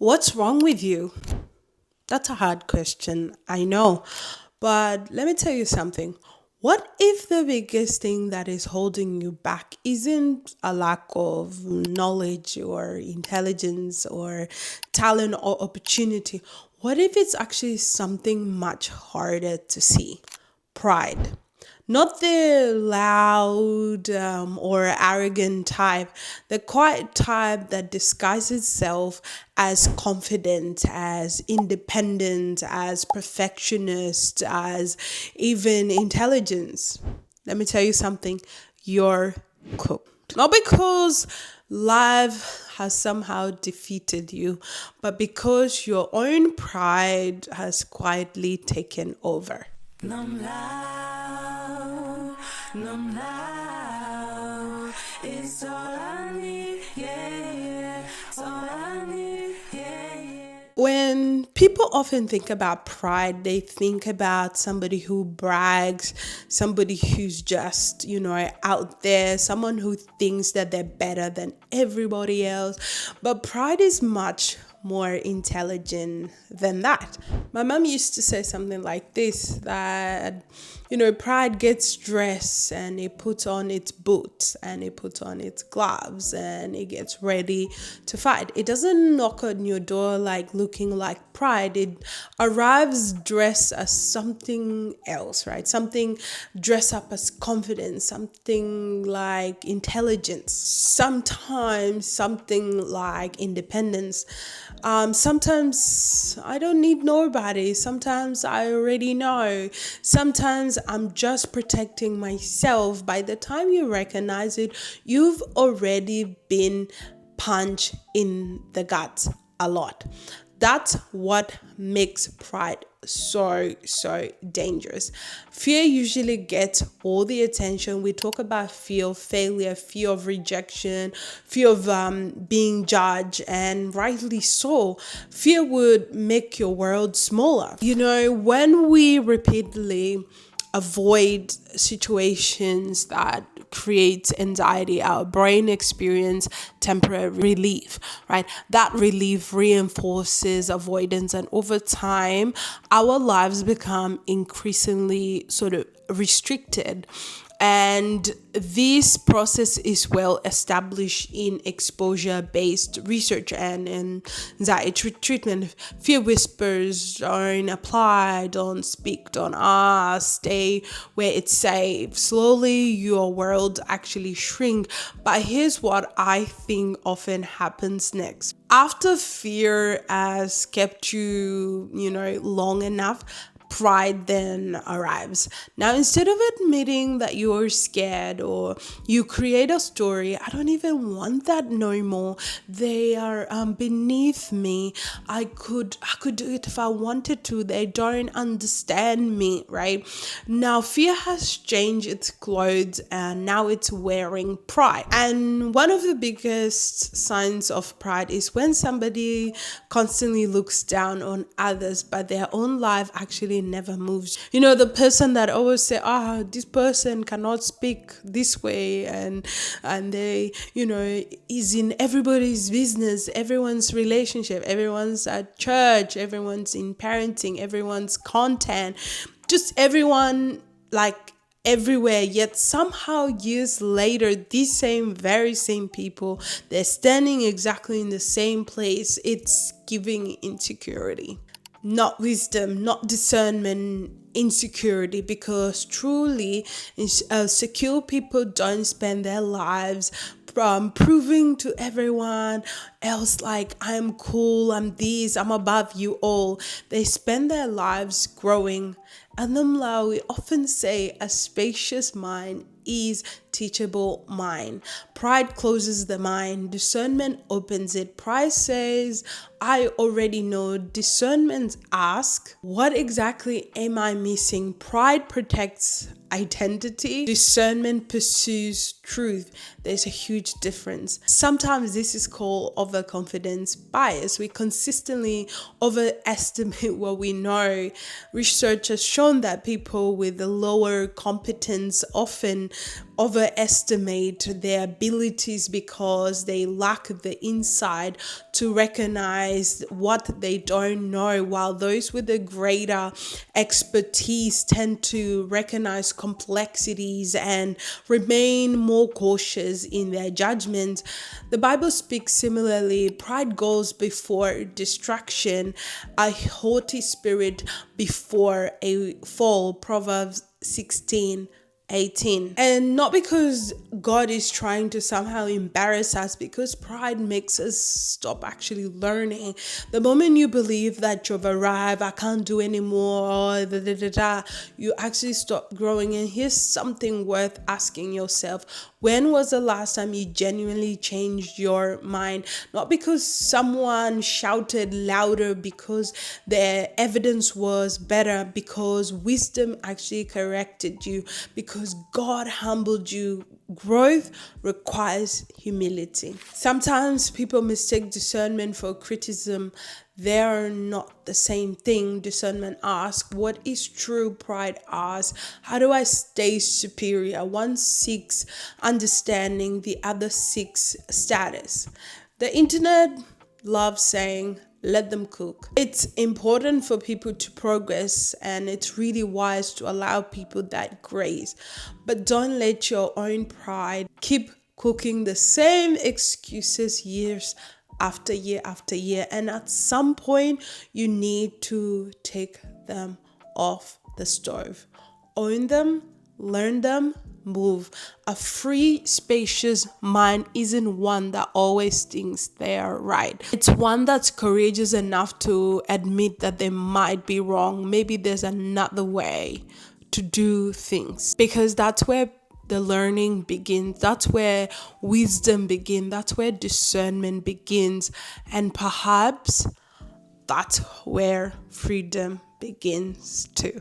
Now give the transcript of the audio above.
What's wrong with you? That's a hard question, I know. But let me tell you something. What if the biggest thing that is holding you back isn't a lack of knowledge or intelligence or talent or opportunity? What if it's actually something much harder to see? Pride. Not the loud or arrogant type, the quiet type that disguises itself as confident, as independent, as perfectionist, as even intelligence. Let me tell you something, you're cooked. Not because life has somehow defeated you, but because your own pride has quietly taken over. Nhom lao, Nhom lao, it's all I need, yeah, yeah, it's all I need, yeah, yeah. When people often think about pride, they think about somebody who brags, somebody who's just, out there, someone who thinks that they're better than everybody else. But pride is much more intelligent than that. My mom used to say something like this that, pride gets dressed and it puts on its boots and it puts on its gloves and it gets ready to fight. It doesn't knock on your door like looking like pride. It arrives dressed as something else, right? Something dressed up as confidence, something like intelligence, sometimes something like independence. Sometimes I don't need nobody. Sometimes I already know. Sometimes I'm just protecting myself. By the time you recognize it, you've already been punched in the gut a lot. That's what makes pride so dangerous. Fear usually gets all the attention. We talk about fear of failure, fear of rejection, fear of being judged, and rightly so. Fear would make your world smaller. When we repeatedly avoid situations that create anxiety, our brain experience temporary relief, right? That relief reinforces avoidance, and over time our lives become increasingly sort of restricted. And this process is well established in exposure based research and in anxiety treatment. Fear whispers: don't apply, don't speak, don't ask, stay where it's safe. Slowly, your world actually shrink. But here's what I think often happens next. After fear has kept you, long enough, pride then arrives. Now, instead of admitting that you're scared or you create a story, I don't even want that no more. They are beneath me. I could do it if I wanted to. They don't understand me, right? Now, fear has changed its clothes and now it's wearing pride. And one of the biggest signs of pride is when somebody constantly looks down on others, but their own life actually never moves. The person that always say, this person cannot speak this way, and they, is in everybody's business, everyone's relationship, everyone's at church, everyone's in parenting, everyone's content, just everyone, like everywhere. Yet somehow years later, these very same people, they're standing exactly in the same place. It's giving insecurity, not wisdom, not discernment, insecurity. Because truly secure people don't spend their lives proving to everyone else like, I'm cool, I'm this, I'm above you all. They spend their lives growing. And we often say a spacious mind is teachable mind. Pride closes the mind, discernment opens it. Pride says, I already know. Discernment asks, what exactly am I missing? Pride protects identity, discernment pursues truth. There's a huge difference. Sometimes this is called overconfidence bias. We consistently overestimate what we know. Research has shown that people with a lower competence often overestimate their ability abilities because they lack the insight to recognize what they don't know, while those with a greater expertise tend to recognize complexities and remain more cautious in their judgment. The Bible speaks similarly. Pride goes before destruction, a haughty spirit before a fall. Proverbs 16:18. And not because God is trying to somehow embarrass us, because pride makes us stop actually learning. The moment you believe that you've arrived, I can't do anymore, you actually stop growing. And here's something worth asking yourself: when was the last time you genuinely changed your mind? Not because someone shouted louder, because the evidence was better, because wisdom actually corrected you, because God humbled you. Growth requires humility. Sometimes people mistake discernment for criticism. They are not the same thing. Discernment asks, what is true? Pride asks, how do I stay superior? One seeks understanding, the other seeks status. The internet loves saying, let them cook. It's important for people to progress, and it's really wise to allow people that grace. But don't let your own pride keep cooking the same excuses years after year after year. And at some point, you need to take them off the stove. Own them, learn them, move. A free, spacious mind isn't one that always thinks they are right. It's one that's courageous enough to admit that they might be wrong. Maybe there's another way to do things, because that's where the learning begins. That's where wisdom begins. That's where discernment begins. And perhaps that's where freedom begins too.